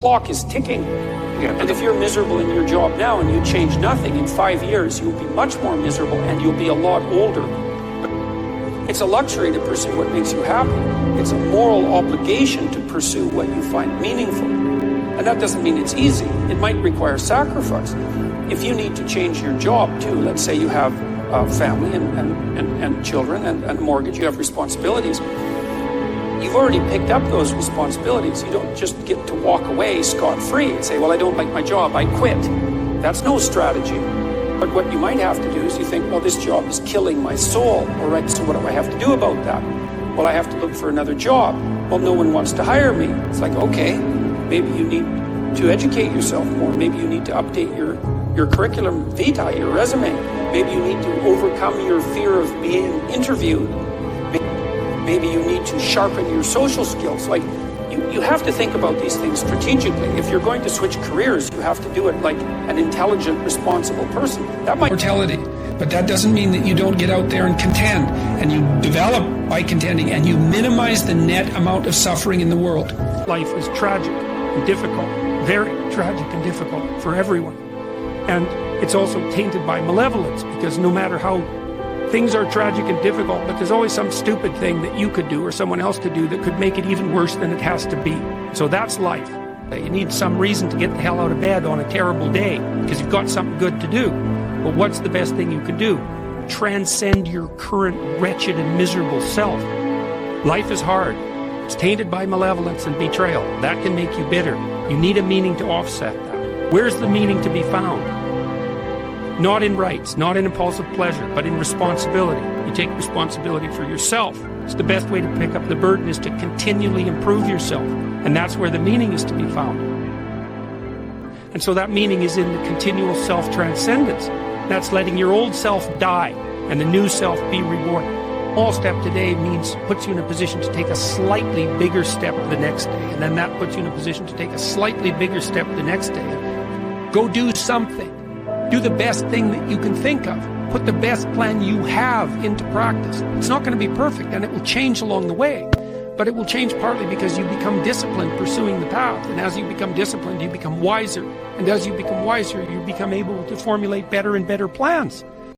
clock is ticking. And if you're miserable in your job now and you change nothing, in 5 years you'll be much more miserable and you'll be a lot older. It's a luxury to pursue what makes you happy. It's a moral obligation to pursue what you find meaningful. And that doesn't mean it's easy. It might require sacrifice. If you need to change your job too, let's say you have a family and children and a mortgage, you have responsibilities. You've already picked up those responsibilities. You don't just get to walk away scot-free and say, well, I don't like my job, I quit. That's no strategy. But what you might have to do is you think, well, this job is killing my soul. All right, so what do I have to do about that? Well, I have to look for another job. Well, no one wants to hire me. It's like, okay, maybe you need to educate yourself more. Maybe you need to update your curriculum vitae, your resume. Maybe you need to overcome your fear of being interviewed. Maybe you need to sharpen your social skills. Like, you have to think about these things strategically. If you're going to switch careers, you have to do it like an intelligent, responsible person. That might mortality, but that doesn't mean that you don't get out there and contend, and you develop by contending, and you minimize the net amount of suffering in the world. Life is tragic and difficult, very tragic and difficult for everyone. And it's also tainted by malevolence, because no matter how things are tragic and difficult, but there's always some stupid thing that you could do or someone else could do that could make it even worse than it has to be. So that's life. You need some reason to get the hell out of bed on a terrible day because you've got something good to do. But what's the best thing you can do? Transcend your current wretched and miserable self. Life is hard. It's tainted by malevolence and betrayal. That can make you bitter. You need a meaning to offset that. Where's the meaning to be found? Not in rights, not in impulsive pleasure, but in responsibility. You take responsibility for yourself. It's the best way to pick up the burden is to continually improve yourself. And that's where the meaning is to be found. And so that meaning is in the continual self-transcendence. That's letting your old self die and the new self be reborn. Small step today puts you in a position to take a slightly bigger step the next day. And then that puts you in a position to take a slightly bigger step the next day. Go do something. Do the best thing that you can think of. Put the best plan you have into practice. It's not going to be perfect, and it will change along the way. But it will change partly because you become disciplined pursuing the path. And as you become disciplined, you become wiser. And as you become wiser, you become able to formulate better and better plans.